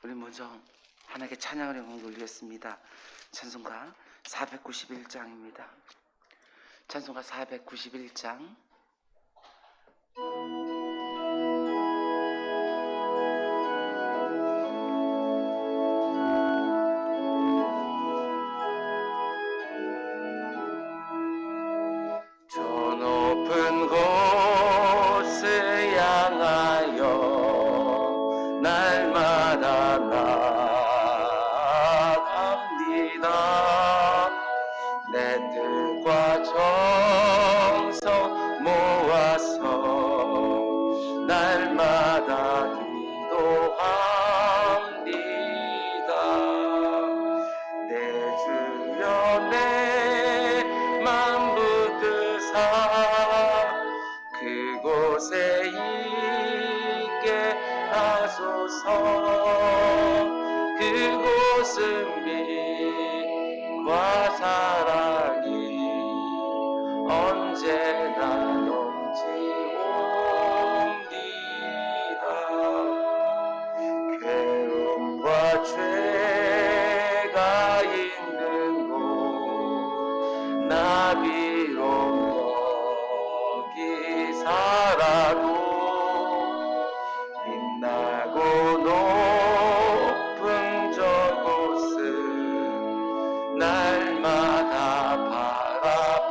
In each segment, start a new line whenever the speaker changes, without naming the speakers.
우리 먼저 하나님께 찬양을 영광 돌리겠습니다. 찬송가 491장입니다. 찬송가 491장. 저 높은 곳을 향하여 날마다 나아갑니다. 내 뜻과 정성 모아서 날마다 기도합니다. 내 주여 내 맘 붙드사 그곳에 있게 하소서. 그곳은 빛과 사랑이 언제나 넘치옵니다. 괴로움과 죄가 있는 곳 나 비록 여기 살아도 빛나고 높은 저곳을 날마다 바라봅니다.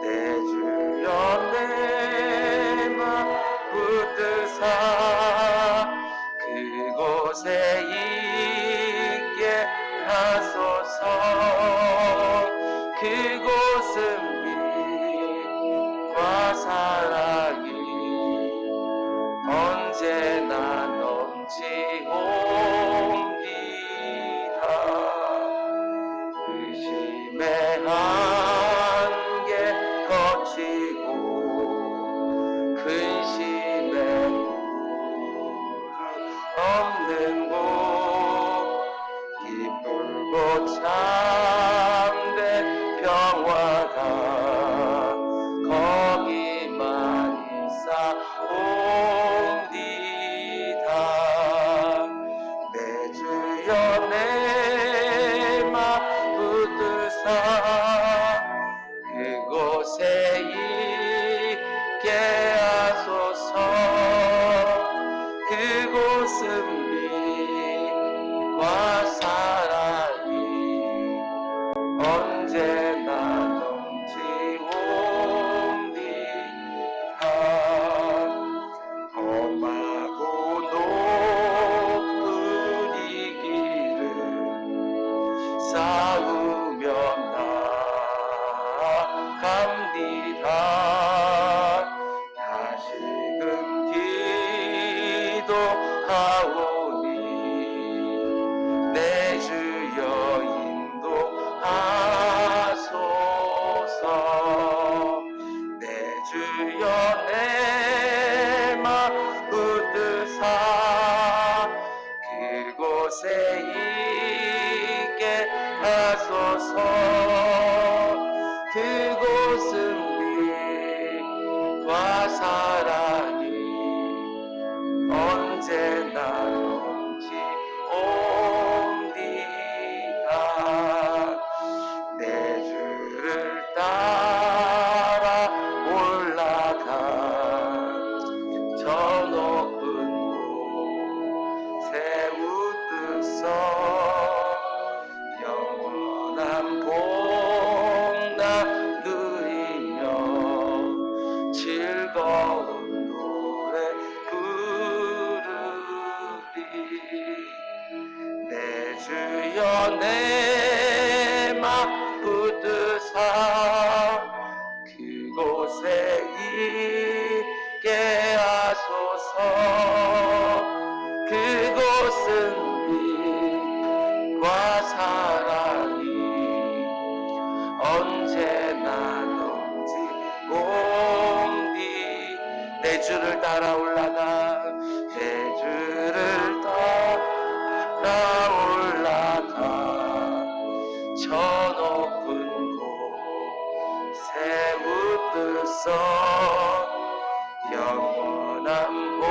내 주여 내 맘 붙드사 그곳에 있게 하소서. 그곳은 빛과 사랑이 언제나 넘치옵니다. 의심의 한계 거치고 근심의 없는 곳 기쁘고 참된 평화가 거기만 있사옵니다. 내 주여 내 맘 붙드사 그곳에 있게 하소서. 그곳은 빛과 사랑이 언제나 넘치옵니다. 험하고 높은 이 길을 싸우며 나아갑니다. 다시금 기도하오니 내 주여 인도하소서. 내 주여 내 맘 붙드사 그곳에 있게 하소서. 그곳은 빛과 사랑이 언제나 넘치옵니다. 내 주를 따라 올라가 저 높은 곳에 웃으서 영원한 복나 누리며 즐거운 노래 부르리. 내 주여 내 맘 붙드사 그곳에 있게 하소서. 그곳은 빛과 사랑이 언제나 넘치옵니다. 내 주를 따라 올라가 내 주를 따라 올라가 저 높은 곳에 웃으서 영원한 곳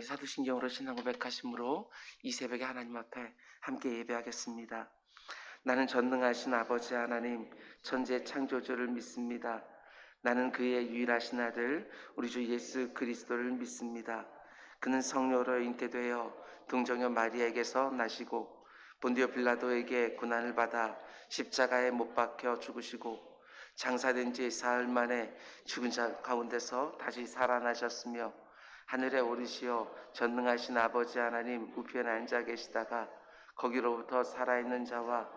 사도신경으로 신앙 고백하심으로 이 새벽에 하나님 앞에 함께 예배하겠습니다. 나는 전능하신 아버지 하나님, 천지의 창조주를 믿습니다. 나는 그의 유일하신 아들 우리 주 예수 그리스도를 믿습니다. 그는 성령으로 잉태되어 동정녀 마리아에게서 나시고 본디오 빌라도에게 고난을 받아 십자가에 못 박혀 죽으시고 장사된 지 사흘 만에 죽은 자 가운데서 다시 살아나셨으며 하늘에 오르시어 전능하신 아버지 하나님 우편에 앉아 계시다가 거기로부터 살아있는 자와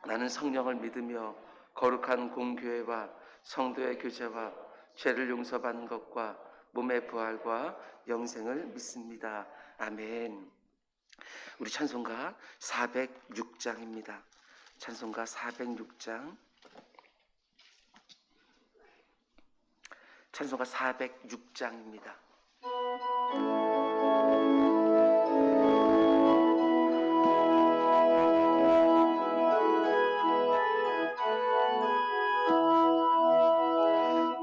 나는 성령을 믿으며 거룩한 공교회와 성도의 교제와 죄를 용서받는 것과 몸의 부활과 영생을 믿습니다. 아멘. 우리 찬송가 406장입니다. 찬송가 406장. 찬송가 406장입니다.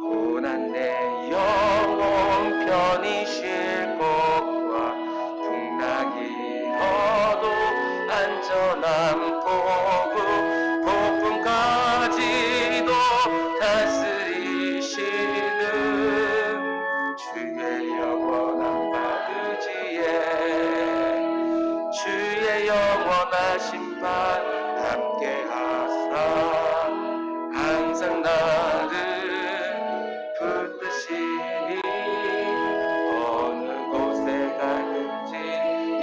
고난 내 영혼 편히 쉴 곳과 풍랑이 어도 안전한 포구 폭풍까지도 다스리시는 주의 영원한 바르지에 주의 영원하신 발 함께하사 항상 나를 붙드시니 어느 곳에 가든지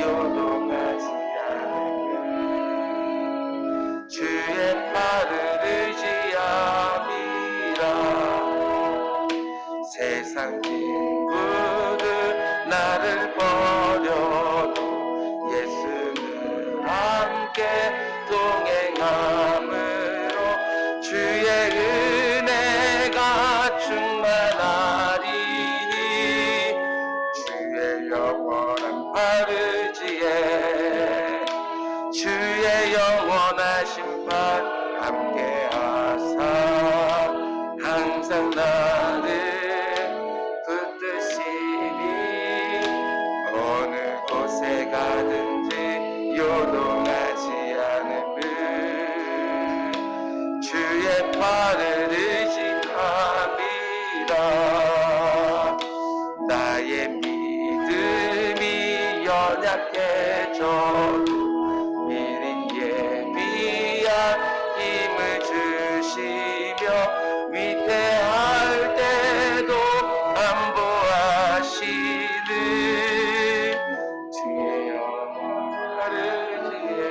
요동하지 않으면 주의 팔을 의지함이라. 세상 친구들 나를 버려도 예수는 함께 동행함으로 주의 은혜가 충만하리니 주의 영원한 바르지에 주의 영원하신 발 함께하사 항상 나를 붙드시니 어느 곳에 가든지 요동하지 않음을 주의 팔을 의지함이라. 나의 믿음이 연약해져도 미리 예비한 힘을 주시며 위태할 때도 안보하시는 주의 영원하시에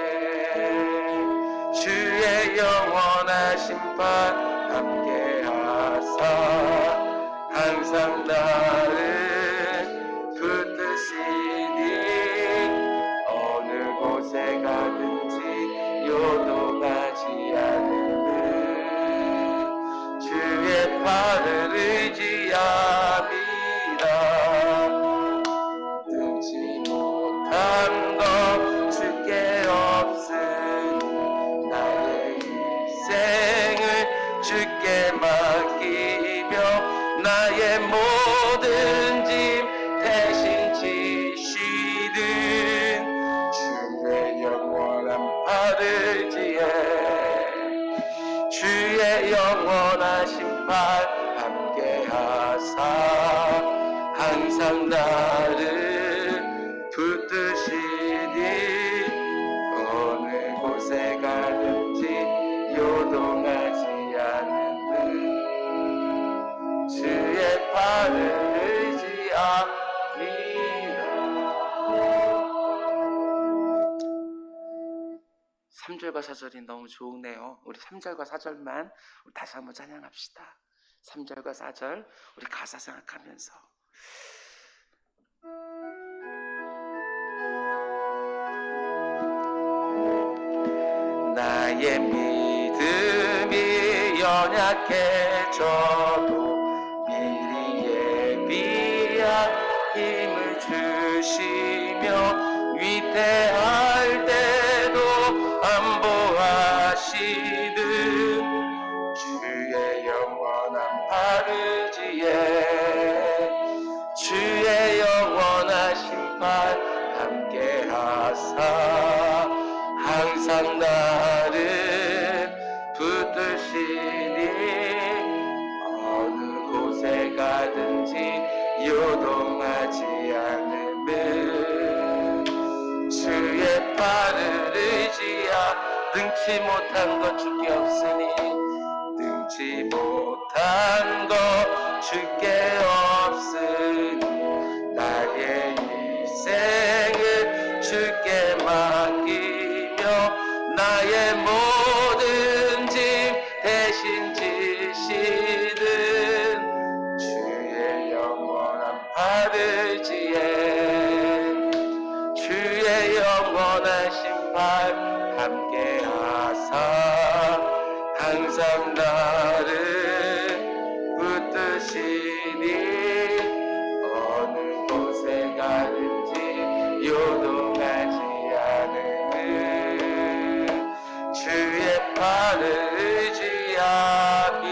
주의 영원하신 발 함께하사 항상 나를 붙드시니 어느 곳에 가든지 요동하지 않음을 주의 팔을 의지함이라. 등지 못한 것 주께 없으니 나의 인생을 주께 맡기며 나의 모든 짐 대신 지시는 주의 영원한 바르지에 주의 영원하신 발 함께하사 항상 나를 붙드시니 어느 곳에 가든지 요동하지 않음을 주의 팔을 의지함이라. 3절과 4절이 너무 좋으네요. 우리 3절과 4절만 우리 다시 한번 찬양합시다. 3절과 4절 우리 가사 생각하면서 나의 믿음이 연약해져도 미리 예비한 힘을 주시며 위태할 때도 안보하시는 주의 영원한 바르지에 주의 하사 항상 나를 붙드시니 어느 곳에 가든지 요동하지 않음을 주의 팔을 의지하 능치 못한 것 주께 없으니 능치 못한 것 주께 없으니 나의 인생을 주께 맡기며 나의 모든 짐 대신 지시는 주의 영원한 팔을 지에 주의 영원한 심판 함께 하사 항상 나를 붙드시니 어느 곳에 가든지 요동하지 않음을 주의 팔을 의지함이라.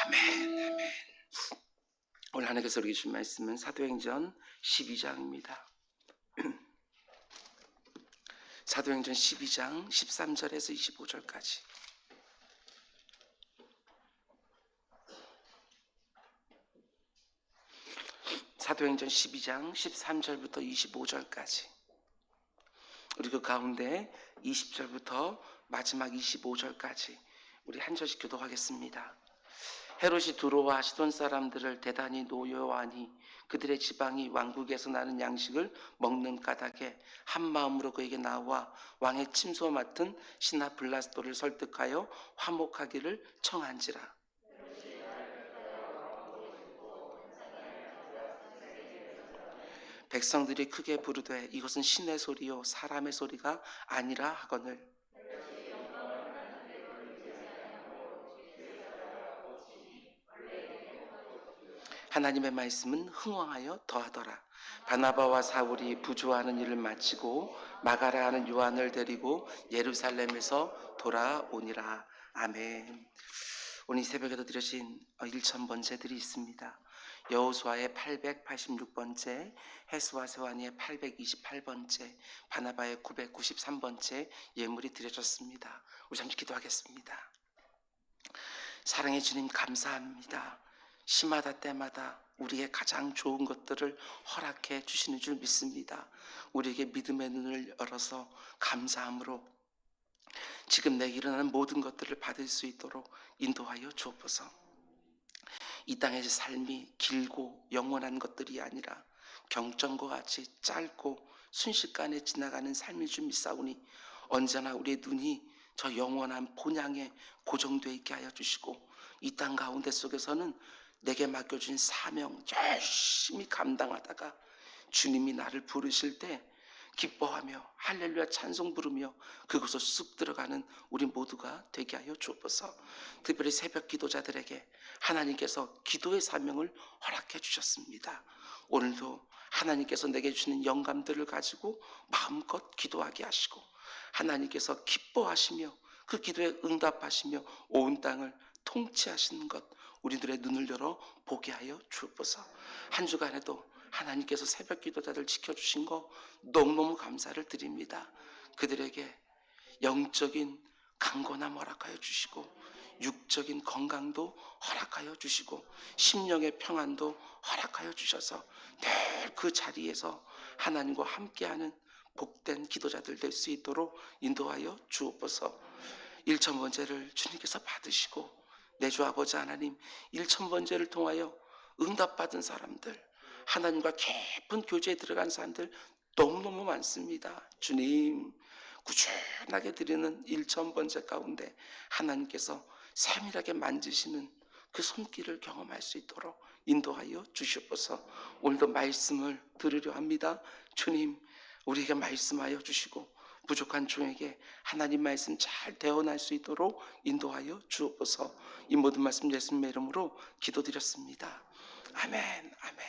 아멘. 아멘. 오늘 하나님께서 우리에게 주신 말씀은 사도행전 12장입니다. 사도행전 12장 13절에서 25절까지. 사도행전 12장 13절부터 25절까지. 우리 그 가운데 20절부터 마지막 25절까지 우리 한 절씩 교독하겠습니다. 헤롯이 두로와 시돈 사람들을 대단히 노여워하니 그들의 지방이 왕국에서 나는 양식을 먹는 까닭에 한 마음으로 그에게 나와 왕의 침소 맡은 신하 블라스도를 설득하여 화목하기를 청한지라. 백성들이 크게 부르되 이것은 신의 소리요 사람의 소리가 아니라 하거늘 하나님의 말씀은 흥왕하여 더하더라. 바나바와 사울이 부조하는 일을 마치고 마가라 하는 요한을 데리고 예루살렘에서 돌아오니라. 아멘. 오늘 이 새벽에도 드려진 1,000번째들이 있습니다. 여호수아의 886번째, 해수와 세완이의 828번째, 바나바의 993번째 예물이 드려졌습니다. 우리 잠시 기도하겠습니다. 사랑의 주님 감사합니다. 시마다 때마다 우리의 가장 좋은 것들을 허락해 주시는 줄 믿습니다. 우리에게 믿음의 눈을 열어서 감사함으로 지금 내게 일어나는 모든 것들을 받을 수 있도록 인도하여 주옵소서. 이 땅의 삶이 길고 영원한 것들이 아니라 경전과 같이 짧고 순식간에 지나가는 삶일 줄 믿사오니 언제나 우리의 눈이 저 영원한 본향에 고정되어 있게 하여 주시고 이 땅 가운데 속에서는 내게 맡겨진 사명 열심히 감당하다가 주님이 나를 부르실 때 기뻐하며 할렐루야 찬송 부르며 그곳으로 쑥 들어가는 우리 모두가 되게 하여 주옵소서. 특별히 새벽 기도자들에게 하나님께서 기도의 사명을 허락해 주셨습니다. 오늘도 하나님께서 내게 주시는 영감들을 가지고 마음껏 기도하게 하시고 하나님께서 기뻐하시며 그 기도에 응답하시며 온 땅을 통치하시는 것 우리들의 눈을 열어 보게 하여 주옵소서. 한 주간에도 하나님께서 새벽 기도자들 지켜주신 거 너무너무 감사를 드립니다. 그들에게 영적인 강건함 허락하여 주시고 육적인 건강도 허락하여 주시고 심령의 평안도 허락하여 주셔서 늘 그 자리에서 하나님과 함께하는 복된 기도자들 될 수 있도록 인도하여 주옵소서. 1,000번째를 주님께서 받으시고 내 주 아버지 하나님 1,000번째를 통하여 응답받은 사람들 하나님과 깊은 교제에 들어간 사람들 너무너무 많습니다. 주님 꾸준하게 드리는 1,000번째 가운데 하나님께서 세밀하게 만지시는 그 손길을 경험할 수 있도록 인도하여 주시옵소서. 오늘도 말씀을 들으려 합니다. 주님 우리에게 말씀하여 주시고 부족한 종에게 하나님 말씀 잘 대언할 수 있도록 인도하여 주옵소서. 이 모든 말씀 예수님의 이름으로 기도드렸습니다. 아멘. 아멘.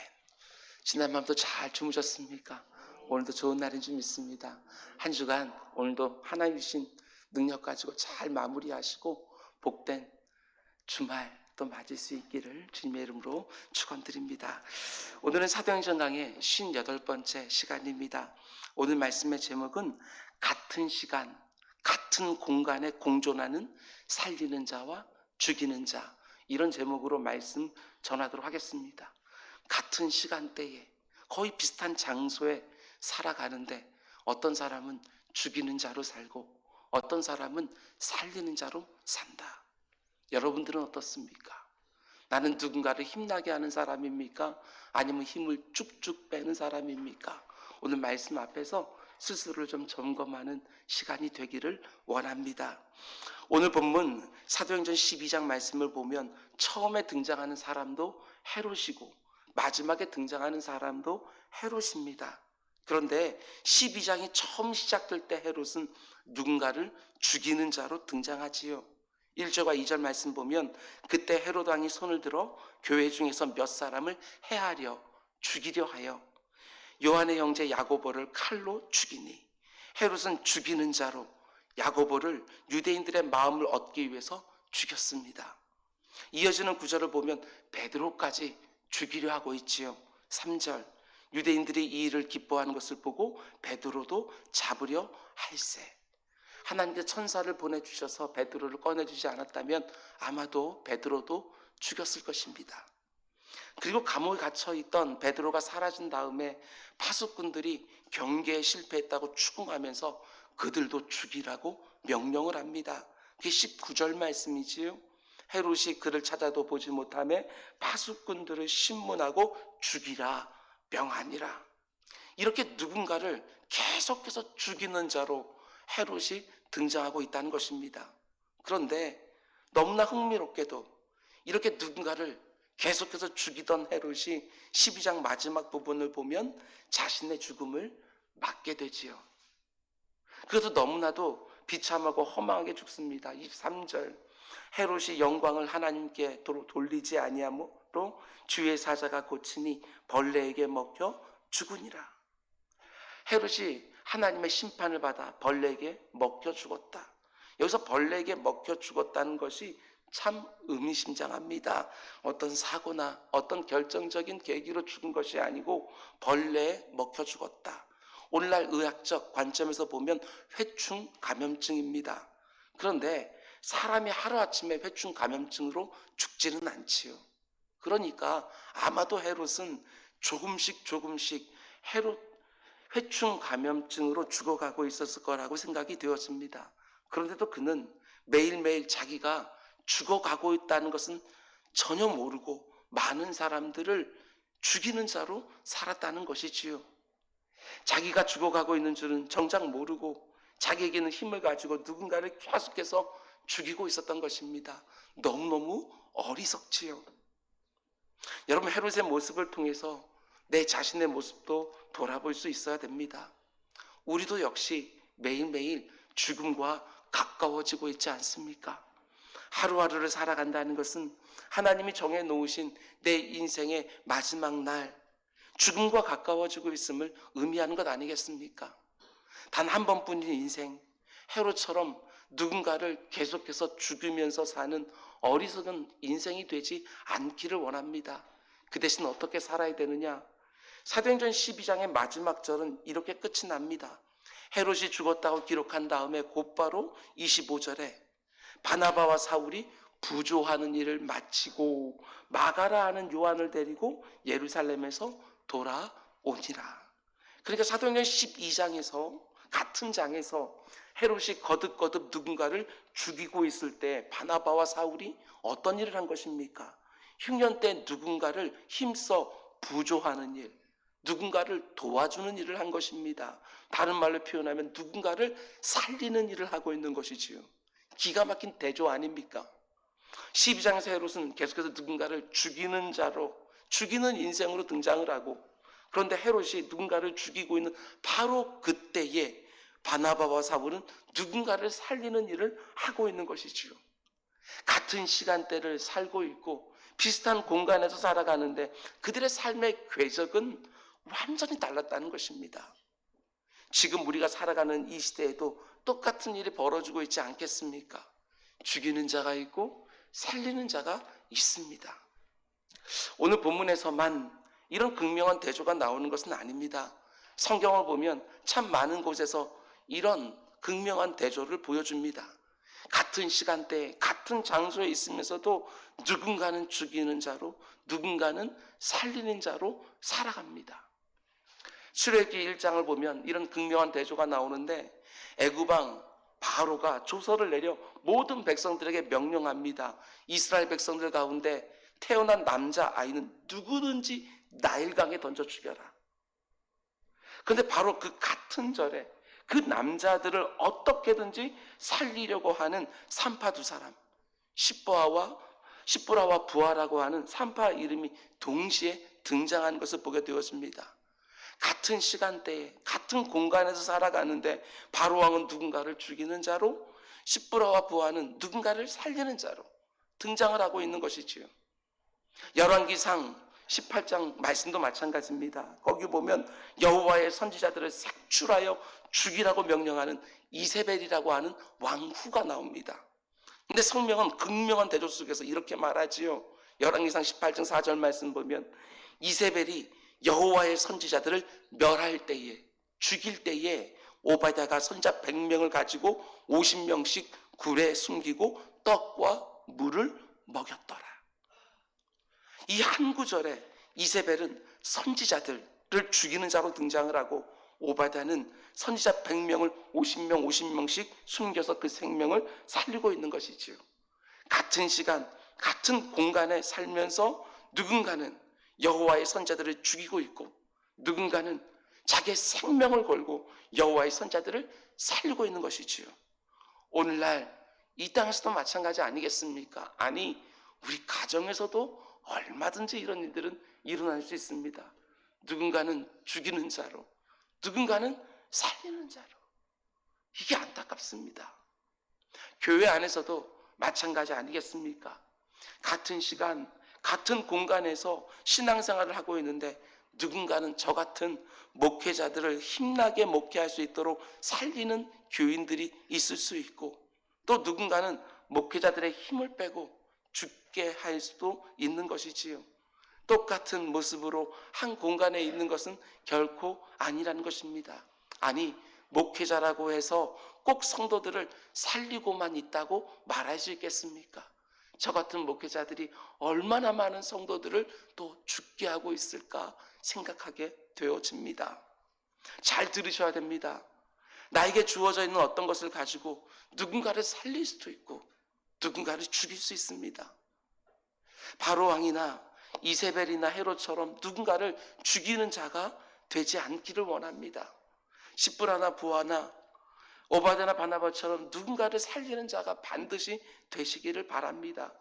지난 밤도 잘 주무셨습니까? 오늘도 좋은 날인 줄 믿습니다. 한 주간 오늘도 하나님 주신 능력 가지고 잘 마무리하시고 복된 주말 또 맞을 수 있기를 주님의 이름으로 축원드립니다. 오늘은 사도행전 강의 58번째 시간입니다. 오늘 말씀의 제목은 같은 시간, 같은 공간에 공존하는 살리는 자와 죽이는 자, 이런 제목으로 말씀 전하도록 하겠습니다. 같은 시간대에 거의 비슷한 장소에 살아가는데 어떤 사람은 죽이는 자로 살고 어떤 사람은 살리는 자로 산다. 여러분들은 어떻습니까? 나는 누군가를 힘나게 하는 사람입니까? 아니면 힘을 쭉쭉 빼는 사람입니까? 오늘 말씀 앞에서 스스로를 좀 점검하는 시간이 되기를 원합니다. 오늘 본문 사도행전 12장 말씀을 보면 처음에 등장하는 사람도 헤롯이고 마지막에 등장하는 사람도 헤롯입니다. 그런데 12장이 처음 시작될 때 헤롯은 누군가를 죽이는 자로 등장하지요. 1절과 2절 말씀 보면 그때 헤롯 왕이 손을 들어 교회 중에서 몇 사람을 해하려 죽이려 하여 요한의 형제 야고보를 칼로 죽이니, 헤롯은 죽이는 자로 야고보를 유대인들의 마음을 얻기 위해서 죽였습니다. 이어지는 구절을 보면 베드로까지 죽이려 하고 있지요. 3절, 유대인들이 이 일을 기뻐하는 것을 보고 베드로도 잡으려 할세. 하나님께 천사를 보내주셔서 베드로를 꺼내주지 않았다면 아마도 베드로도 죽였을 것입니다. 그리고 감옥에 갇혀있던 베드로가 사라진 다음에 파수꾼들이 경계에 실패했다고 추궁하면서 그들도 죽이라고 명령을 합니다. 그게 19절 말씀이지요. 헤롯이 그를 찾아도 보지 못하며 파수꾼들을 신문하고 죽이라 명하니라. 이렇게 누군가를 계속해서 죽이는 자로 헤롯이 등장하고 있다는 것입니다. 그런데 너무나 흥미롭게도 이렇게 누군가를 계속해서 죽이던 헤롯이 12장 마지막 부분을 보면 자신의 죽음을 맞게 되지요. 그래서 너무나도 비참하고 허망하게 죽습니다. 23절, 헤롯이 영광을 하나님께 돌리지 아니하므로 주의 사자가 고치니 벌레에게 먹혀 죽으니라. 헤롯이 하나님의 심판을 받아 벌레에게 먹혀 죽었다. 여기서 벌레에게 먹혀 죽었다는 것이 참 의미심장합니다. 어떤 사고나 어떤 결정적인 계기로 죽은 것이 아니고 벌레에 먹혀 죽었다. 오늘날 의학적 관점에서 보면 회충 감염증입니다. 그런데 사람이 하루아침에 회충 감염증으로 죽지는 않지요. 그러니까 아마도 헤롯은 조금씩 회충 감염증으로 죽어가고 있었을 거라고 생각이 되었습니다. 그런데도 그는 매일매일 자기가 죽어가고 있다는 것은 전혀 모르고 많은 사람들을 죽이는 자로 살았다는 것이지요. 자기가 죽어가고 있는 줄은 정작 모르고 자기에게는 힘을 가지고 누군가를 계속해서 죽이고 있었던 것입니다. 너무너무 어리석지요. 여러분, 헤롯의 모습을 통해서 내 자신의 모습도 돌아볼 수 있어야 됩니다. 우리도 역시 매일매일 죽음과 가까워지고 있지 않습니까? 하루하루를 살아간다는 것은 하나님이 정해놓으신 내 인생의 마지막 날, 죽음과 가까워지고 있음을 의미하는 것 아니겠습니까? 단 한 번뿐인 인생, 헤롯처럼 누군가를 계속해서 죽이면서 사는 어리석은 인생이 되지 않기를 원합니다. 그 대신 어떻게 살아야 되느냐? 사도행전 12장의 마지막 절은 이렇게 끝이 납니다. 헤롯이 죽었다고 기록한 다음에 곧바로 25절에 바나바와 사울이 부조하는 일을 마치고 마가라 하는 요한을 데리고 예루살렘에서 돌아오니라. 그러니까 사도행전 12장에서 같은 장에서 헤롯이 거듭거듭 누군가를 죽이고 있을 때 바나바와 사울이 어떤 일을 한 것입니까? 흉년 때 누군가를 힘써 부조하는 일, 누군가를 도와주는 일을 한 것입니다. 다른 말로 표현하면 누군가를 살리는 일을 하고 있는 것이지요. 기가 막힌 대조 아닙니까? 12장에서 헤롯은 계속해서 누군가를 죽이는 자로, 죽이는 인생으로 등장을 하고, 그런데 헤롯이 누군가를 죽이고 있는 바로 그때에 바나바와 사울은 누군가를 살리는 일을 하고 있는 것이지요. 같은 시간대를 살고 있고 비슷한 공간에서 살아가는데 그들의 삶의 궤적은 완전히 달랐다는 것입니다. 지금 우리가 살아가는 이 시대에도 똑같은 일이 벌어지고 있지 않겠습니까? 죽이는 자가 있고 살리는 자가 있습니다. 오늘 본문에서만 이런 극명한 대조가 나오는 것은 아닙니다. 성경을 보면 참 많은 곳에서 이런 극명한 대조를 보여줍니다. 같은 시간대에 같은 장소에 있으면서도 누군가는 죽이는 자로 누군가는 살리는 자로 살아갑니다. 출애굽기 1장을 보면 이런 극명한 대조가 나오는데 애굽왕 바로가 조서를 내려 모든 백성들에게 명령합니다. 이스라엘 백성들 가운데 태어난 남자 아이는 누구든지 나일강에 던져 죽여라. 그런데 바로 그 같은 절에 그 남자들을 어떻게든지 살리려고 하는 산파 두 사람, 십보라와 부하라고 하는 산파 이름이 동시에 등장하는 것을 보게 되었습니다. 같은 시간대에 같은 공간에서 살아가는데 바로왕은 누군가를 죽이는 자로, 십보라와 부하는 누군가를 살리는 자로 등장을 하고 있는 것이지요. 열왕기상 18장 말씀도 마찬가지입니다. 거기 보면 여호와의 선지자들을 색출하여 죽이라고 명령하는 이세벨이라고 하는 왕후가 나옵니다. 근데 성경은 극명한 대조 속에서 이렇게 말하지요. 열왕기상 18장 4절 말씀 보면 이세벨이 여호와의 선지자들을 멸할 때에, 죽일 때에 오바댜가 선지자 100명을 가지고 50명씩 굴에 숨기고 떡과 물을 먹였더라. 이 한 구절에 이세벨은 선지자들을 죽이는 자로 등장을 하고 오바댜는 선지자 100명을 50명씩 숨겨서 그 생명을 살리고 있는 것이지요. 같은 시간, 같은 공간에 살면서 누군가는 여호와의 선지자들을 죽이고 있고 누군가는 자기의 생명을 걸고 여호와의 선지자들을 살리고 있는 것이지요. 오늘날 이 땅에서도 마찬가지 아니겠습니까? 아니, 우리 가정에서도 얼마든지 이런 일들은 일어날 수 있습니다. 누군가는 죽이는 자로, 누군가는 살리는 자로. 이게 안타깝습니다. 교회 안에서도 마찬가지 아니겠습니까? 같은 시간, 같은 공간에서 신앙생활을 하고 있는데 누군가는 저 같은 목회자들을 힘나게 목회할 수 있도록 살리는 교인들이 있을 수 있고, 또 누군가는 목회자들의 힘을 빼고 죽게 할 수도 있는 것이지요. 똑같은 모습으로 한 공간에 있는 것은 결코 아니라는 것입니다. 아니, 목회자라고 해서 꼭 성도들을 살리고만 있다고 말할 수 있겠습니까? 저 같은 목회자들이 얼마나 많은 성도들을 또 죽게 하고 있을까 생각하게 되어집니다. 잘 들으셔야 됩니다. 나에게 주어져 있는 어떤 것을 가지고 누군가를 살릴 수도 있고 누군가를 죽일 수 있습니다. 바로왕이나 이세벨이나 헤롯처럼 누군가를 죽이는 자가 되지 않기를 원합니다. 십부라나 부하나 오바댜나 바나바처럼 누군가를 살리는 자가 반드시 되시기를 바랍니다.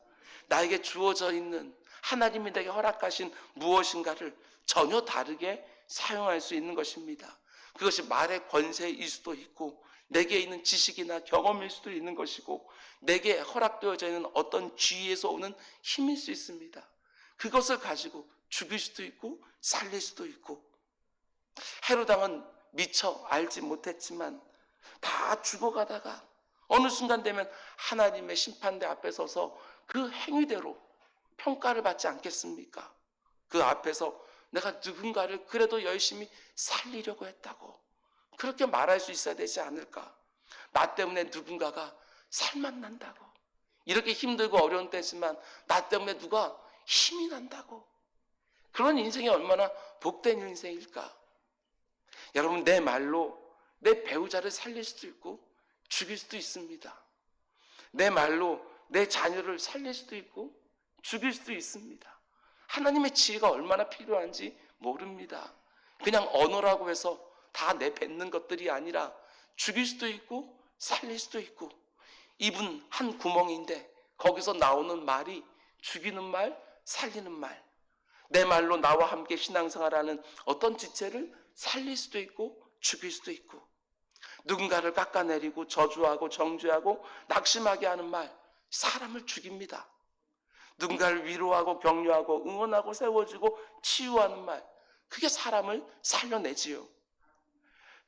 나에게 주어져 있는 하나님이 내게 허락하신 무엇인가를 전혀 다르게 사용할 수 있는 것입니다. 그것이 말의 권세일 수도 있고 내게 있는 지식이나 경험일 수도 있는 것이고 내게 허락되어져 있는 어떤 지위에서 오는 힘일 수 있습니다. 그것을 가지고 죽일 수도 있고 살릴 수도 있고, 헤롯왕은 미처 알지 못했지만 다 죽어가다가 어느 순간 되면 하나님의 심판대 앞에 서서 그 행위대로 평가를 받지 않겠습니까? 그 앞에서 내가 누군가를 그래도 열심히 살리려고 했다고 그렇게 말할 수 있어야 되지 않을까? 나 때문에 누군가가 살만 난다고, 이렇게 힘들고 어려운 때지만 나 때문에 누가 힘이 난다고, 그런 인생이 얼마나 복된 인생일까? 여러분, 내 말로 내 배우자를 살릴 수도 있고 죽일 수도 있습니다. 내 말로 내 자녀를 살릴 수도 있고 죽일 수도 있습니다. 하나님의 지혜가 얼마나 필요한지 모릅니다. 그냥 언어라고 해서 다 내뱉는 것들이 아니라 죽일 수도 있고 살릴 수도 있고, 입은 한 구멍인데 거기서 나오는 말이 죽이는 말, 살리는 말, 내 말로 나와 함께 신앙생활하는 어떤 지체를 살릴 수도 있고 죽일 수도 있고, 누군가를 깎아내리고 저주하고 정죄하고 낙심하게 하는 말, 사람을 죽입니다. 누군가를 위로하고 격려하고 응원하고 세워주고 치유하는 말, 그게 사람을 살려내지요.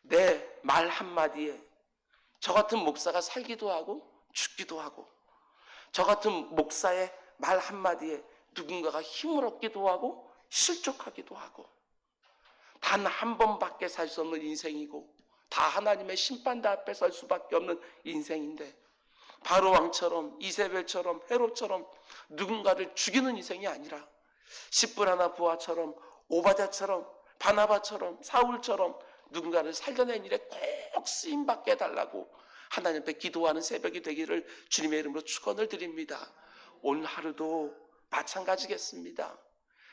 내 말 한마디에 저 같은 목사가 살기도 하고 죽기도 하고, 저 같은 목사의 말 한마디에 누군가가 힘을 얻기도 하고 실족하기도 하고, 단 한 번밖에 살 수 없는 인생이고 다 하나님의 심판대 앞에 설 수밖에 없는 인생인데, 바로 왕처럼 이세벨처럼 헤롯처럼 누군가를 죽이는 인생이 아니라 십불하나 부하처럼 오바댜처럼 바나바처럼 사울처럼 누군가를 살려낸 일에 꼭 쓰임받게 해달라고 하나님 앞에 기도하는 새벽이 되기를 주님의 이름으로 축원을 드립니다. 오늘 하루도 마찬가지겠습니다.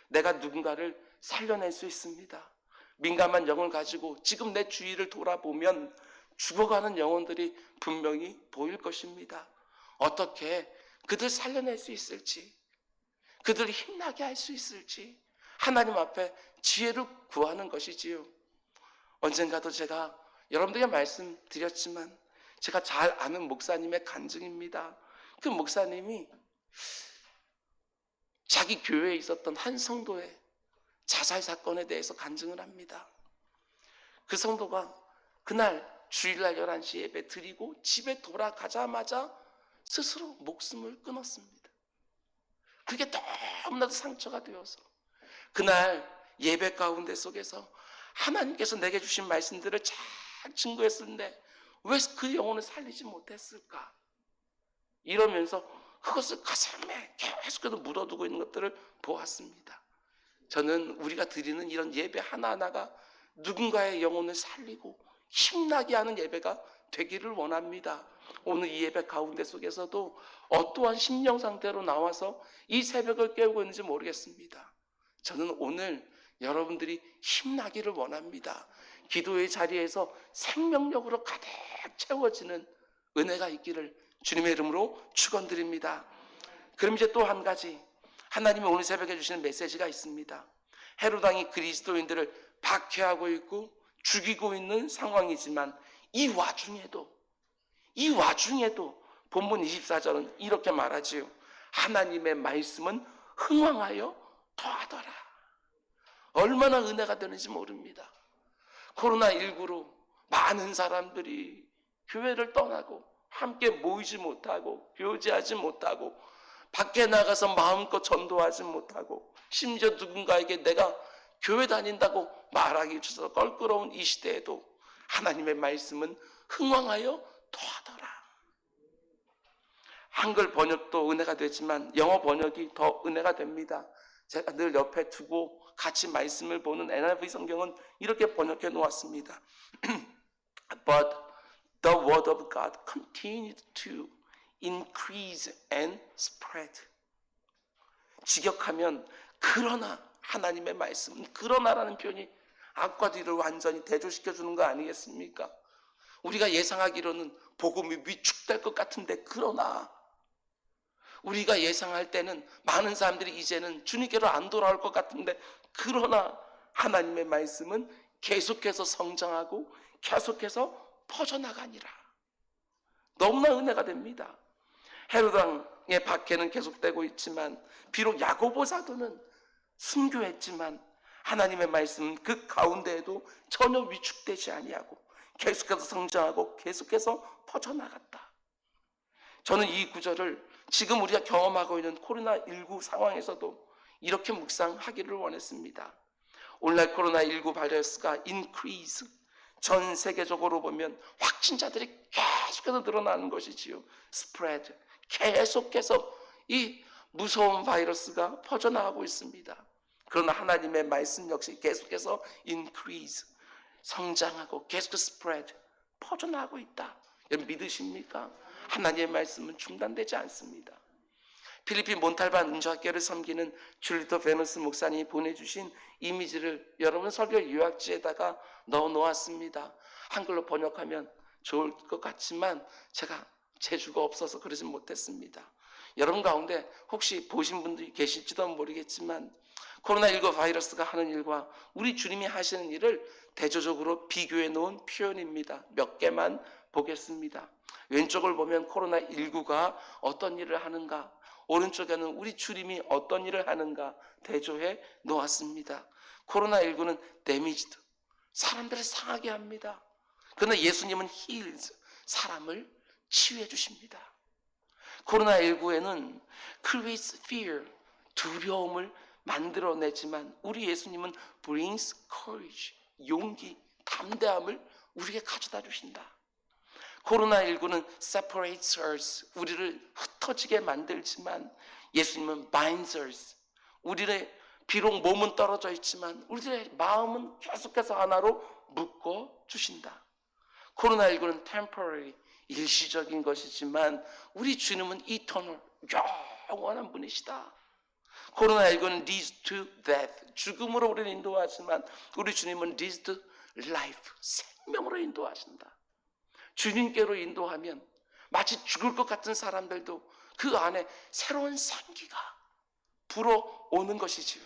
내가 누군가를 살려낼 수 있습니다. 민감한 영을 가지고 지금 내 주위를 돌아보면 죽어가는 영혼들이 분명히 보일 것입니다. 어떻게 그들 살려낼 수 있을지, 그들을 힘나게 할 수 있을지 하나님 앞에 지혜를 구하는 것이지요. 언젠가도 제가 여러분들에게 말씀드렸지만 제가 잘 아는 목사님의 간증입니다. 그 목사님이 자기 교회에 있었던 한 성도의 자살 사건에 대해서 간증을 합니다. 그 성도가 그날 주일날 11시 예배 드리고 집에 돌아가자마자 스스로 목숨을 끊었습니다. 그게 너무나도 상처가 되어서 그날 예배 가운데 속에서 하나님께서 내게 주신 말씀들을 잘 증거했었는데 왜 그 영혼을 살리지 못했을까? 이러면서 그것을 가슴에 계속해서 묻어두고 있는 것들을 보았습니다. 저는 우리가 드리는 이런 예배 하나하나가 누군가의 영혼을 살리고 힘나게 하는 예배가 되기를 원합니다. 오늘 이 예배 가운데 속에서도 어떠한 심령 상태로 나와서 이 새벽을 깨우고 있는지 모르겠습니다. 저는 오늘 여러분들이 힘나기를 원합니다. 기도의 자리에서 생명력으로 가득 채워지는 은혜가 있기를 주님의 이름으로 축원드립니다. 그럼 이제 또 한 가지 하나님이 오늘 새벽에 주시는 메시지가 있습니다. 헤롯 왕이 그리스도인들을 박해하고 있고 죽이고 있는 상황이지만 이 와중에도 본문 24절은 이렇게 말하지요. 하나님의 말씀은 흥왕하여 더하더라. 얼마나 은혜가 되는지 모릅니다. 코로나19로 많은 사람들이 교회를 떠나고 함께 모이지 못하고 교제하지 못하고 밖에 나가서 마음껏 전도하지 못하고 심지어 누군가에게 내가 교회 다닌다고 말하기조차 껄끄러운 이 시대에도 하나님의 말씀은 흥왕하여 더하더라. 한글 번역도 은혜가 되지만 영어 번역이 더 은혜가 됩니다. 제가 늘 옆에 두고 같이 말씀을 보는 NIV 성경은 이렇게 번역해 놓았습니다. But the word of God continued to increase and spread. 직역하면 그러나 하나님의 말씀은 그러나라는 표현이 앞과 뒤를 완전히 대조시켜 주는 거 아니겠습니까? 우리가 예상하기로는 복음이 위축될 것 같은데 그러나 우리가 예상할 때는 많은 사람들이 이제는 주님께로 안 돌아올 것 같은데 그러나 하나님의 말씀은 계속해서 성장하고 계속해서 퍼져나가니라. 너무나 은혜가 됩니다. 헤롯 왕의 박해는 계속되고 있지만 비록 야고보 사도는 순교했지만 하나님의 말씀은 그 가운데에도 전혀 위축되지 아니하고 계속해서 성장하고 계속해서 퍼져나갔다. 저는 이 구절을 지금 우리가 경험하고 있는 코로나19 상황에서도 이렇게 묵상하기를 원했습니다. 오늘날 코로나19 바이러스가 increase, 전 세계적으로 보면 확진자들이 계속해서 늘어나는 것이지요. spread, 계속해서 이 무서운 바이러스가 퍼져나가고 있습니다. 그러나 하나님의 말씀 역시 계속해서 increase, 성장하고 계속해서 spread, 퍼져나가고 있다. 여러분 믿으십니까? 하나님의 말씀은 중단되지 않습니다. 필리핀 몬탈반 은조학교를 섬기는 줄리토 베너스 목사님이 보내주신 이미지를 여러분 설교 요약지에다가 넣어 놓았습니다. 한글로 번역하면 좋을 것 같지만 제가 재주가 없어서 그러진 못했습니다. 여러분 가운데 혹시 보신 분들이 계실지도 모르겠지만 코로나19 바이러스가 하는 일과 우리 주님이 하시는 일을 대조적으로 비교해 놓은 표현입니다. 몇 개만 보겠습니다. 왼쪽을 보면 코로나19가 어떤 일을 하는가, 오른쪽에는 우리 주님이 어떤 일을 하는가 대조해 놓았습니다. 코로나19는 데미지드, 사람들을 상하게 합니다. 그러나 예수님은 heals, 사람을 치유해 주십니다. 코로나19에는 creates fear, 두려움을 만들어내지만 우리 예수님은 brings courage, 용기, 담대함을 우리에게 가져다 주신다. 코로나19는 separates us, 우리를 흩어지게 만들지만 예수님은 binds us, 우리의 비록 몸은 떨어져 있지만 우리의 마음은 계속해서 하나로 묶어 주신다. 코로나19는 temporary, 일시적인 것이지만 우리 주님은 eternal, 영원한 분이시다. 코로나19는 leads to death, 죽음으로 우리를 인도하지만 우리 주님은 leads to life, 생명으로 인도하신다. 주님께로 인도하면 마치 죽을 것 같은 사람들도 그 안에 새로운 생기가 불어오는 것이지요.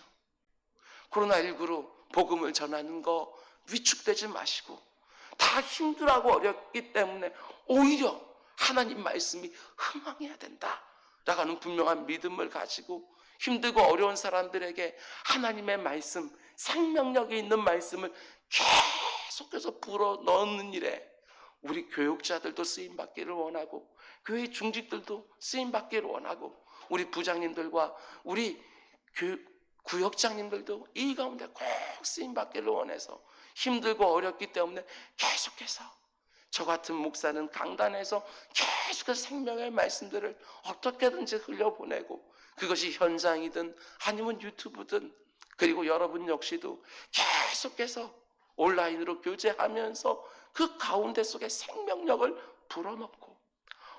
코로나19로 복음을 전하는 거 위축되지 마시고, 다 힘들고 어렵기 때문에 오히려 하나님 말씀이 흥황해야 된다라고 하는 분명한 믿음을 가지고 힘들고 어려운 사람들에게 하나님의 말씀, 생명력이 있는 말씀을 계속해서 불어넣는 일에 우리 교육자들도 쓰임받기를 원하고, 교회 중직들도 쓰임받기를 원하고, 우리 부장님들과 우리 구역장님들도 이 가운데 꼭 쓰임받기를 원해서 힘들고 어렵기 때문에 계속해서 저 같은 목사는 강단에서 계속해서 생명의 말씀들을 어떻게든지 흘려보내고, 그것이 현장이든 아니면 유튜브든, 그리고 여러분 역시도 계속해서 온라인으로 교제하면서 그 가운데 속에 생명력을 불어넣고,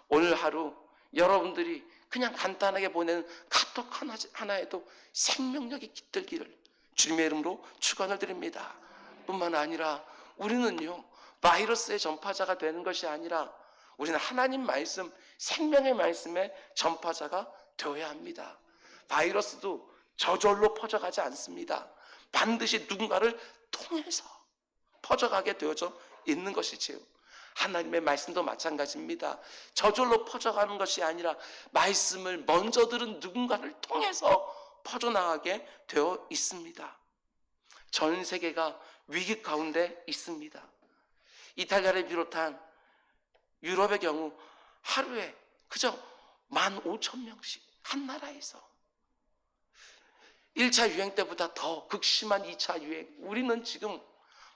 오늘 하루 여러분들이 그냥 간단하게 보내는 카톡 하나에도 생명력이 깃들기를 주님의 이름으로 축원을 드립니다. 뿐만 아니라 우리는요, 바이러스의 전파자가 되는 것이 아니라 우리는 하나님 말씀, 생명의 말씀의 전파자가 되어야 합니다. 바이러스도 저절로 퍼져가지 않습니다. 반드시 누군가를 통해서 퍼져가게 되어져 있는 것이지요. 하나님의 말씀도 마찬가지입니다. 저절로 퍼져가는 것이 아니라 말씀을 먼저 들은 누군가를 통해서 퍼져나가게 되어 있습니다. 전 세계가 위기 가운데 있습니다. 이탈리아를 비롯한 유럽의 경우 하루에 그저 15,000명씩 한 나라에서 1차 유행 때보다 더 극심한 2차 유행, 우리는 지금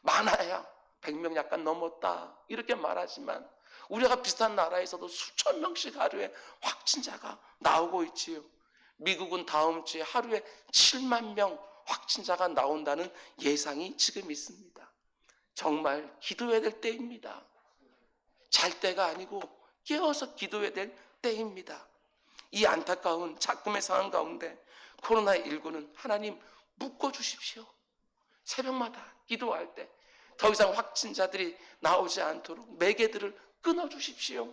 많아야 100명 약간 넘었다 이렇게 말하지만 우리가 비슷한 나라에서도 수천 명씩 하루에 확진자가 나오고 있지요. 미국은 다음 주에 하루에 7만 명 확진자가 나온다는 예상이 지금 있습니다. 정말 기도해야 될 때입니다. 잘 때가 아니고 깨어서 기도해야 될 때입니다. 이 안타까운 작금의 상황 가운데 코로나19는 하나님 묶어주십시오. 새벽마다 기도할 때 더 이상 확진자들이 나오지 않도록 매개들을 끊어주십시오.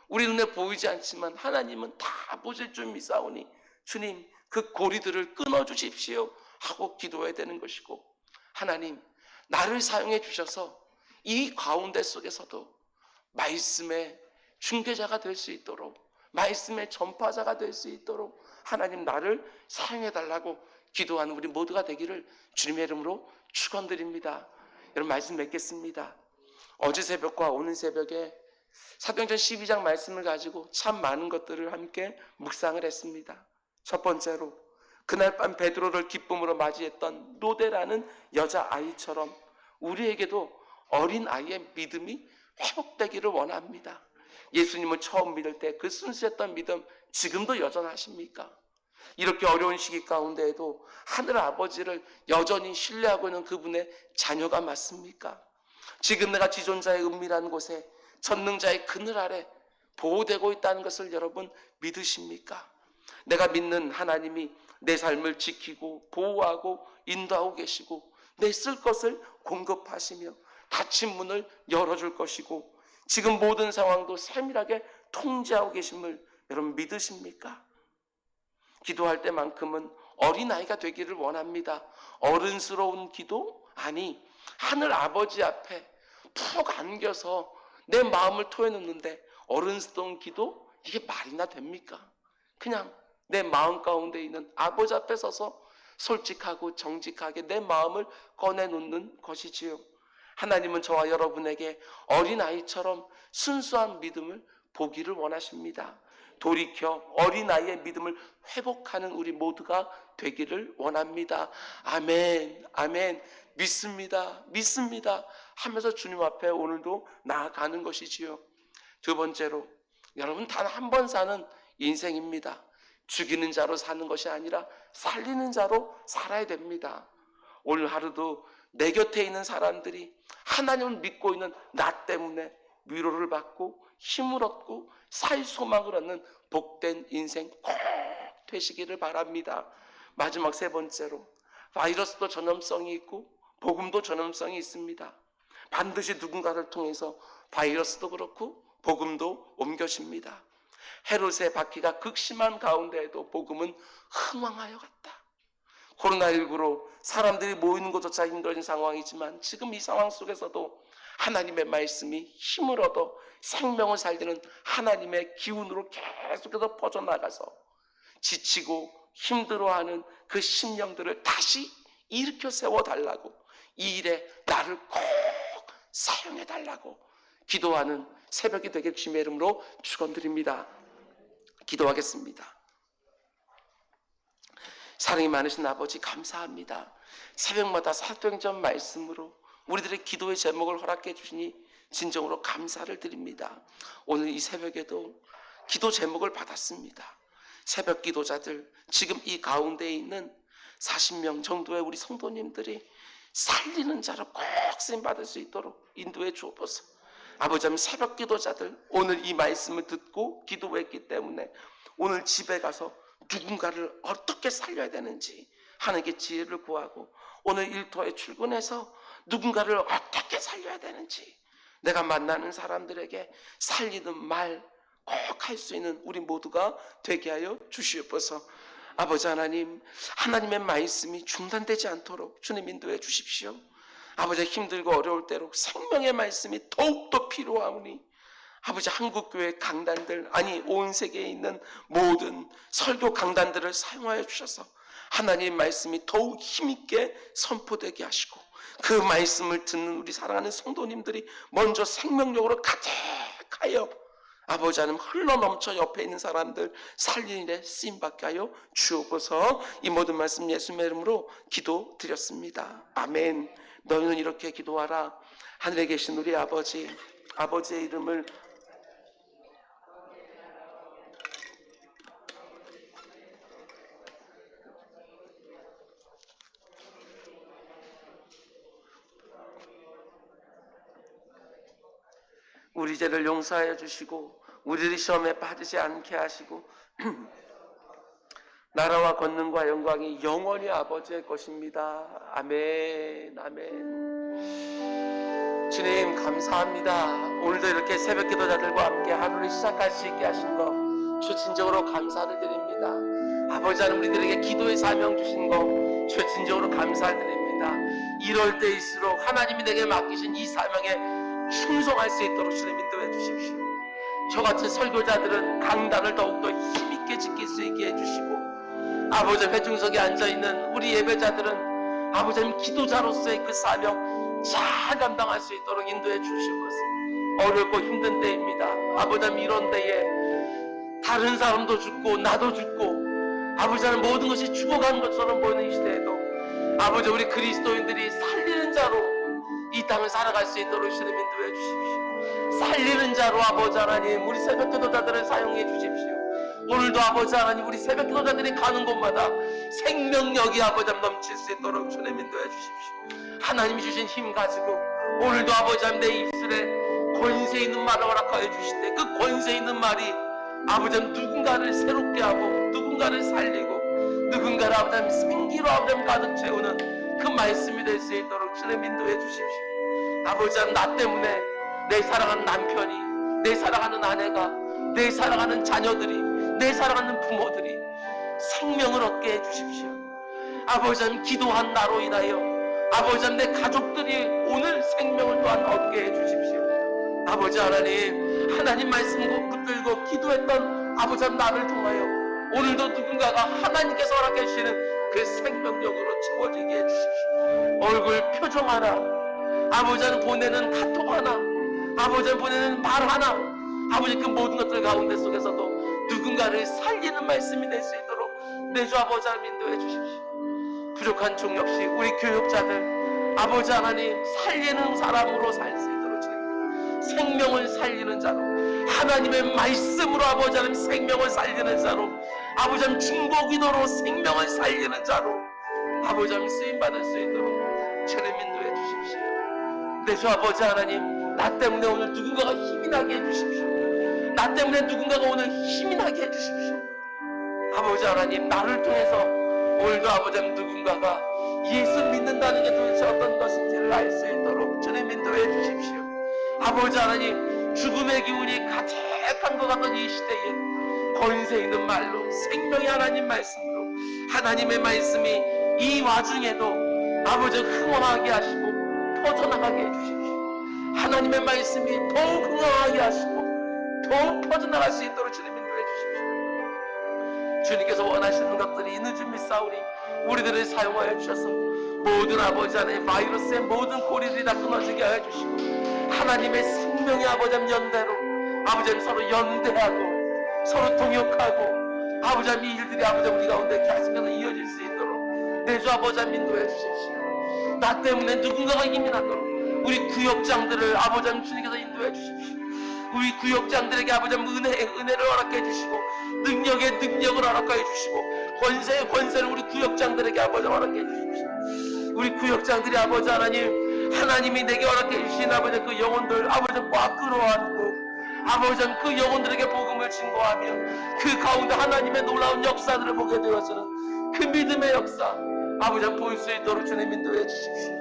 우리 눈에 보이지 않지만 하나님은 다 보실 줄 믿사오니 주님 그 고리들을 끊어주십시오 하고 기도해야 되는 것이고, 하나님 나를 사용해 주셔서 이 가운데 속에서도 말씀의 중개자가 될 수 있도록, 말씀의 전파자가 될 수 있도록 하나님 나를 사용해 달라고 기도하는 우리 모두가 되기를 주님의 이름으로 축원드립니다. 여러분 말씀 맺겠습니다. 어제 새벽과 오늘 새벽에 사도행전 12장 말씀을 가지고 참 많은 것들을 함께 묵상을 했습니다. 첫 번째로 그날 밤 베드로를 기쁨으로 맞이했던 노대라는 여자아이처럼 우리에게도 어린아이의 믿음이 회복되기를 원합니다. 예수님을 처음 믿을 때 그 순수했던 믿음 지금도 여전하십니까? 이렇게 어려운 시기 가운데에도 하늘 아버지를 여전히 신뢰하고 있는 그분의 자녀가 맞습니까? 지금 내가 지존자의 은밀한 곳에 전능자의 그늘 아래 보호되고 있다는 것을 여러분 믿으십니까? 내가 믿는 하나님이 내 삶을 지키고 보호하고 인도하고 계시고 내 쓸 것을 공급하시며 닫힌 문을 열어줄 것이고 지금 모든 상황도 세밀하게 통제하고 계심을 여러분 믿으십니까? 기도할 때만큼은 어린아이가 되기를 원합니다. 어른스러운 기도? 아니, 하늘 아버지 앞에 푹 안겨서 내 마음을 토해놓는데 어른스러운 기도? 이게 말이나 됩니까? 그냥 내 마음 가운데 있는 아버지 앞에 서서 솔직하고 정직하게 내 마음을 꺼내놓는 것이지요. 하나님은 저와 여러분에게 어린아이처럼 순수한 믿음을 보기를 원하십니다. 돌이켜 어린아이의 믿음을 회복하는 우리 모두가 되기를 원합니다. 아멘, 아멘. 믿습니다, 믿습니다 하면서 주님 앞에 오늘도 나아가는 것이지요. 두 번째로, 여러분, 단 한 번 사는 인생입니다. 죽이는 자로 사는 것이 아니라 살리는 자로 살아야 됩니다. 오늘 하루도 내 곁에 있는 사람들이 하나님을 믿고 있는 나 때문에 위로를 받고 힘을 얻고 살 소망을 얻는 복된 인생 꼭 되시기를 바랍니다. 마지막 세 번째로, 바이러스도 전염성이 있고 복음도 전염성이 있습니다. 반드시 누군가를 통해서 바이러스도 그렇고 복음도 옮겨집니다. 헤롯의 바퀴가 극심한 가운데에도 복음은 흥왕하여 갔다. 코로나19로 사람들이 모이는 것조차 힘들어진 상황이지만 지금 이 상황 속에서도 하나님의 말씀이 힘을 얻어 생명을 살리는 하나님의 기운으로 계속해서 퍼져나가서 지치고 힘들어하는 그 심령들을 다시 일으켜 세워달라고, 이 일에 나를 꼭 사용해달라고 기도하는 새벽이 되길 주님의 이름으로 축원드립니다. 기도하겠습니다. 사랑이 많으신 아버지, 감사합니다. 새벽마다 사도행전 말씀으로 우리들의 기도의 제목을 허락해 주시니 진정으로 감사를 드립니다. 오늘 이 새벽에도 기도 제목을 받았습니다. 새벽 기도자들, 지금 이 가운데에 있는 40명 정도의 우리 성도님들이 살리는 자로 꼭 쓰임받을 수 있도록 인도해 주옵소서. 아버지 하나님, 새벽 기도자들, 오늘 이 말씀을 듣고 기도했기 때문에 오늘 집에 가서 누군가를 어떻게 살려야 되는지 하나님께 지혜를 구하고, 오늘 일터에 출근해서 누군가를 어떻게 살려야 되는지 내가 만나는 사람들에게 살리는 말 꼭 할 수 있는 우리 모두가 되게 하여 주시옵소서. 아버지 하나님, 하나님의 말씀이 중단되지 않도록 주님 인도해 주십시오. 아버지, 힘들고 어려울 때로 생명의 말씀이 더욱더 필요하오니 아버지, 한국교회 강단들, 아니 온 세계에 있는 모든 설교 강단들을 사용하여 주셔서 하나님의 말씀이 더욱 힘있게 선포되게 하시고, 그 말씀을 듣는 우리 사랑하는 성도님들이 먼저 생명력으로 가득하여 아버지 하나님 흘러넘쳐 옆에 있는 사람들 살리는 일에 쓰임받게 하여 주옵소서. 이 모든 말씀 예수님의 이름으로 기도드렸습니다. 아멘. 너희는 이렇게 기도하라. 하늘에 계신 우리 아버지, 아버지의 이름을 우리 죄를 용서하여 주시고 우리를 시험에 빠지지 않게 하시고 나라와 권능과 영광이 영원히 아버지의 것입니다. 아멘, 아멘. 주님 감사합니다. 오늘도 이렇게 새벽 기도자들과 함께 하루를 시작할 수 있게 하신 것 주 진정으로 감사를 드립니다. 아버지 하나님, 우리들에게 기도의 사명 주신 것 주 진정으로 감사를 드립니다. 이럴 때일수록 하나님이 내게 맡기신 이 사명에 충성할 수 있도록 주님 인도해 주십시오. 저같은 설교자들은 강단을 더욱더 힘있게 지킬 수 있게 해주시고, 아버지 회중석에 앉아있는 우리 예배자들은 아버지 하나님 기도자로서의 그 사명 잘 감당할 수 있도록 인도해 주시옵소서. 어렵고 힘든 때입니다. 아버지 하나님, 이런 때에 다른 사람도 죽고 나도 죽고 아버지 하나님 모든 것이 죽어가는 것처럼 보이는 이 시대에도 아버지, 우리 그리스도인들이 살리는 자로 이 땅을 살아갈 수 있도록 주님 인도해 주십시오. 살리는 자로 아버지 하나님 우리 새벽 기도자들을 사용해 주십시오. 오늘도 아버지 하나님 우리 새벽 기도자들이 가는 곳마다 생명력이 아버지 하나님 넘칠 수 있도록 주님 인도해 주십시오. 하나님이 주신 힘 가지고 오늘도 아버지 하나님 내 입술에 권세 있는 말을 허락하여 주실 때 그 권세 있는 말이 아버지 하나님 누군가를 새롭게 하고 누군가를 살리고 누군가를 아버지 하나님 생기로 아버지 하나님 가득 채우는 그 말씀이 될 수 있도록 주님 인도해 주십시오. 아버지 하나님, 나 때문에 내 사랑하는 남편이, 내 사랑하는 아내가, 내 사랑하는 자녀들이, 내 사랑하는 부모들이 생명을 얻게 해주십시오. 아버지 하나님, 기도한 나로 인하여 아버지 하나님 내 가족들이 오늘 생명을 또한 얻게 해주십시오. 아버지 하나님, 하나님 말씀 붙들고 기도했던 아버지 하나님 나를 통하여 오늘도 누군가가 하나님께서 허락해 주시는 그 생명력으로 채워지게 해주십시오. 얼굴 표정 하나, 아버지 하나님 보내는 카톡 하나, 아버지 하나님 보내는 말 하나, 아버지 그 모든 것들 가운데 속에서도 누군가를 살리는 말씀이 될 수 있도록 내 주 아버지 하나님 인도해 주십시오. 부족한 종 역시 우리 교육자들 아버지 하나님 살리는 사람으로 살 수 있도록 주님, 생명을 살리는 자로, 하나님의 말씀으로 아버지 하나님 생명을 살리는 자로, 아버지 하나님 중보기도로 생명을 살리는 자로 아버지 하나님 쓰임받을 수 있도록 주님 인도해 주십시오. 내 주 아버지 하나님, 나 때문에 오늘 누군가가 힘이 나게 해주십시오. 나 때문에 누군가가 오늘 힘이 나게 해주십시오. 아버지 하나님, 나를 통해서 오늘도 아버지 하나님 누군가가 예수 믿는다는 게 도대체 어떤 것인지를 알 수 있도록 주님 인도해 주십시오. 아버지 하나님, 죽음의 기운이 가득한 것 같던 이 시대에 권세 있는 말로, 생명의 하나님 말씀으로, 하나님의 말씀이 이 와중에도 아버지 흥황하게 하시고 퍼져나가게 해주십시오. 하나님의 말씀이 더욱 흥황하게 하시고 더욱 퍼져나갈 수 있도록 주님 인도해 주십시오. 주님께서 원하시는 것들이 있는 줄 믿사오니 우리들을 사용하여 주셔서 모든 아버지 하나님 바이러스의 모든 고리들이 다 끊어지게 하여 주시고, 하나님의 생명의 아버지 하나님 연대로 아버지 하나님 서로 연대하고 서로 동역하고 아버지 하나님 이 일들이 아버지 하나님 우리 가운데 계속해서 이어질 수 있도록 내 주 아버지 하나님 인도해 주십시오. 나 때문에 누군가가 힘이 나도록 우리 구역장들을 아버지 하나님 주님께서 인도해 주십시오. 우리 구역장들에게 아버지 하나님 은혜를 허락해 주시고 능력의 능력을 허락해 주시고 권세의 권세를 우리 구역장들에게 아버지 허락해 주십시오. 우리 구역장들이 아버지 하나님, 하나님이 내게 허락해 주신 아버지 그 영혼들 아버지 꽉 끌어안고 아버지 하나님 그 영혼들에게 복음을 증거하며 그 가운데 하나님의 놀라운 역사들을 보게 되어서는 그 믿음의 역사 아버지 하나님 볼 수 있도록 주님 인도해 주십시오.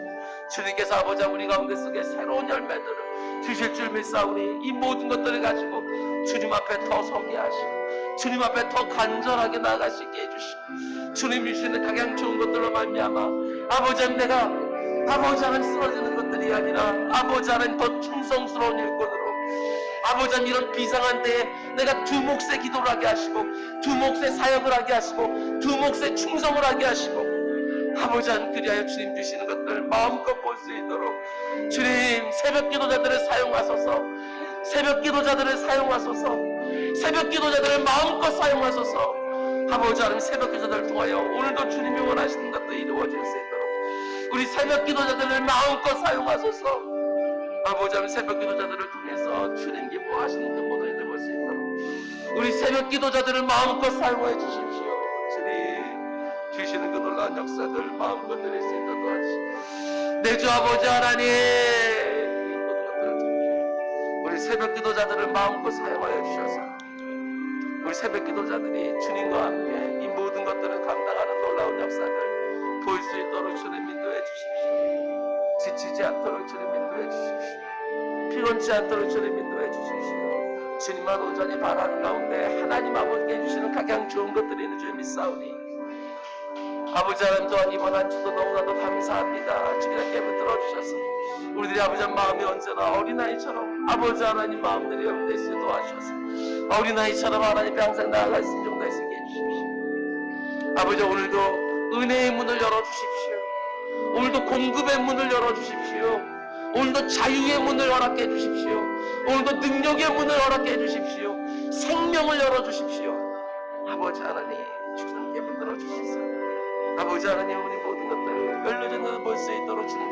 주님께서 아버지 하나님 우리 가운데 속에 새로운 열매들을 주실 줄 믿사오니 이 모든 것들을 가지고 주님 앞에 더 서게 하시고 주님 앞에 더 간절하게 나아가시게 해주시고 주님 주시는 가장 좋은 것들로 말미암아 아버지 하나님 내가 아버지 하나님 쓰러지는 것들이 아니라 아버지 하나님 더 충성스러운 일꾼으로 아버지 하나님 이런 비상한 때에 내가 두 몫의 기도를 하게 하시고 두 몫의 사역을 하게 하시고 두 몫의 충성을 하게 하시고 아버지 하나님 그리하여 주님 주시는 것들 마음껏 볼 수 있도록 주님 새벽 기도자들을 사용하소서, 새벽 기도자들을 사용하소서, 새벽 기도자들을 마음껏 사용하소서. 아버지 하나님 새벽 기도자들을 통하여 오늘도 주님이 원하시는 것도 이루어질 수 있도록 우리 새벽 기도자들을 마음껏 사용하소서. 아버지 하나님 새벽 기도자들을 통해서 주님 기뻐하시는 그 모든 일을 볼 수 있도록 우리 새벽 기도자들을 마음껏 사용하여 주십시오. 주님 주시는 그 놀라운 역사들 마음껏 드릴 수 있도록 도와주시고 내 주 아버지 하나님 이 모든 것들을 통해 우리 새벽 기도자들을 마음껏 사용하여 주셔서 우리 새벽 기도자들이 주님과 함께 이 모든 것들을 감당하는 놀라운 역사들 볼 수 있도록 주님 인도해 주십시오. 지치지 않도록 주님 인도해 주십시오. 피곤치 않도록 주님 인도해 주십시오. 주님만 온전히 바라는 가운데 하나님 아버지께 주시는 가장 좋은 것들이 있는 줄 믿사오니 아버지 하나님 또한 이번 한 주도 너무나도 감사합니다. 주님께 붙들어 주셔서 우리들이 아버지 하나님 마음이 언제나 어린아이처럼 아버지 하나님 마음들이 염려될 수 있도록 하셔서 어린아이처럼 하나님 평생 나아갈 수 있는 정도 있게 해주십시오. 아버지 오늘도 은혜의 문을 열어주십시오. 오늘도 공급의 문을 열어주십시오. 오늘도 자유의 문을 허락해 주십시오. 오늘도 능력의 문을 허락해 주십시오. 생명을 열어주십시오. 아버지 하나님 주님께 붙들어 주시소. 아버지 하나님 우리 모든 것들을 열려진 것을 볼 수 있도록 주님